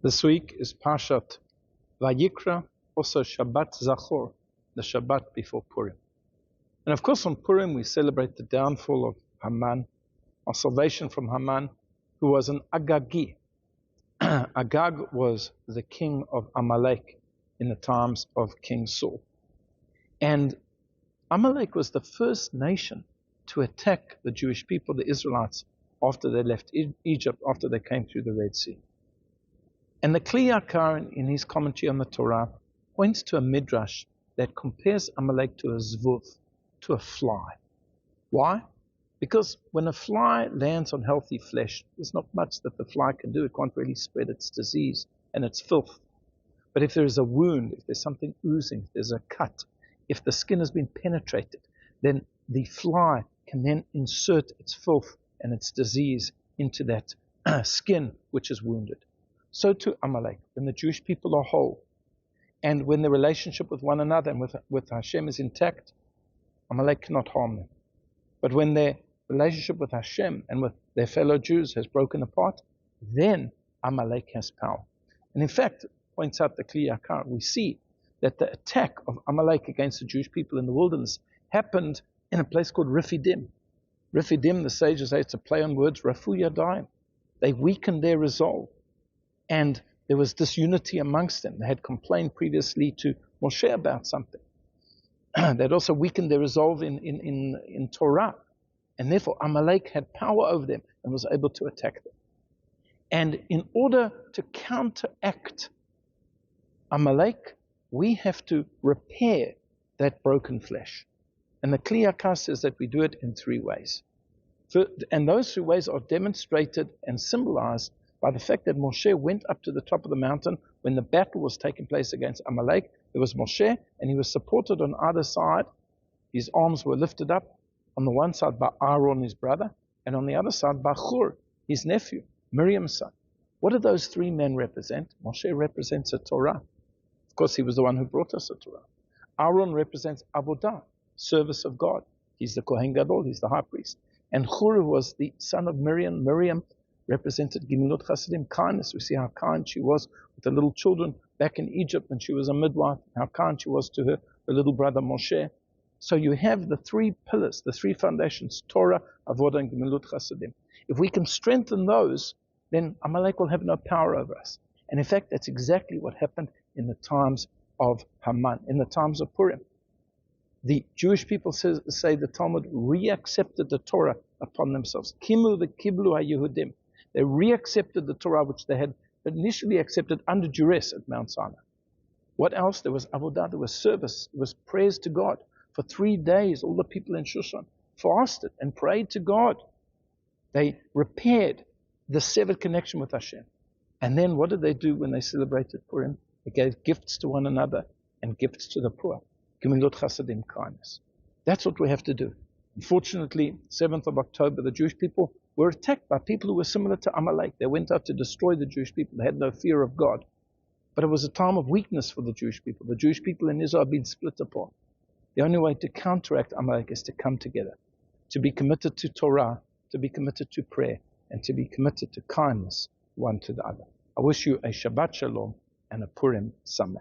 This week is Parshat Vayikrah, also Shabbat Zachor, the Shabbat before Purim. And of course on Purim we celebrate the downfall of Haman, our salvation from Haman, who was an Agagi. Agag was the king of Amalek in the times of King Saul. And Amalek was the first nation to attack the Jewish people, the Israelites, after they left Egypt, after they came through the Red Sea. And the Kli Yakar, in his commentary on the Torah, points to a midrash that compares Amalek to a zvuf, to a fly. Why? Because when a fly lands on healthy flesh, there's not much that the fly can do. It can't really spread its disease and its filth. But if there is a wound, if there's something oozing, if there's a cut, if the skin has been penetrated, then the fly can then insert its filth and its disease into that skin which is wounded. So too Amalek, when the Jewish people are whole, and when the relationship with one another and with Hashem is intact, Amalek cannot harm them. But when their relationship with Hashem and with their fellow Jews has broken apart, then Amalek has power. And in fact, points out the Kli Yakar, we see that the attack of Amalek against the Jewish people in the wilderness happened in a place called Rephidim. Rephidim, the sages say, it's a play on words, Rafu Yadayim. They weakened their resolve. And there was disunity amongst them. They had complained previously to Moshe about something. They'd also weakened their resolve in Torah. And therefore Amalek had power over them and was able to attack them. And in order to counteract Amalek, we have to repair that broken flesh. And the Kli Yakar says that we do it in three ways. And those three ways are demonstrated and symbolized by the fact that Moshe went up to the top of the mountain when the battle was taking place against Amalek. There was Moshe, and he was supported on either side. His arms were lifted up, on the one side by Aaron, his brother, and on the other side by Hur, his nephew, Miriam's son. What do those three men represent? Moshe represents a Torah. Of course, he was the one who brought us a Torah. Aaron represents Avodah, service of God. He's the Kohen Gadol, he's the high priest. And Hur was the son of Miriam. Miriam represented Gimilut Chasidim, kindness. We see how kind she was with the little children back in Egypt when she was a midwife, how kind she was to her little brother Moshe. So you have the three pillars, the three foundations, Torah, Avodah, and Gimilut Chasidim. If we can strengthen those, then Amalek will have no power over us. And in fact, that's exactly what happened in the times of Haman, in the times of Purim. The Jewish people say the Talmud reaccepted the Torah upon themselves. Kimu the Kiblu HaYehudim. They reaccepted the Torah which they had initially accepted under duress at Mount Sinai. What else? There was avodah, there was service, there was prayers to God. For 3 days, all the people in Shushan fasted and prayed to God. They repaired the severed connection with Hashem. And then what did they do when they celebrated Purim? They gave gifts to one another and gifts to the poor. Gimilut Chasidim, kindness. That's what we have to do. Unfortunately, 7th of October, the Jewish people were attacked by people who were similar to Amalek. They went out to destroy the Jewish people. They had no fear of God. But it was a time of weakness for the Jewish people. The Jewish people in Israel have been split apart. The only way to counteract Amalek is to come together, to be committed to Torah, to be committed to prayer, and to be committed to kindness one to the other. I wish you a Shabbat Shalom and a Purim Sameach.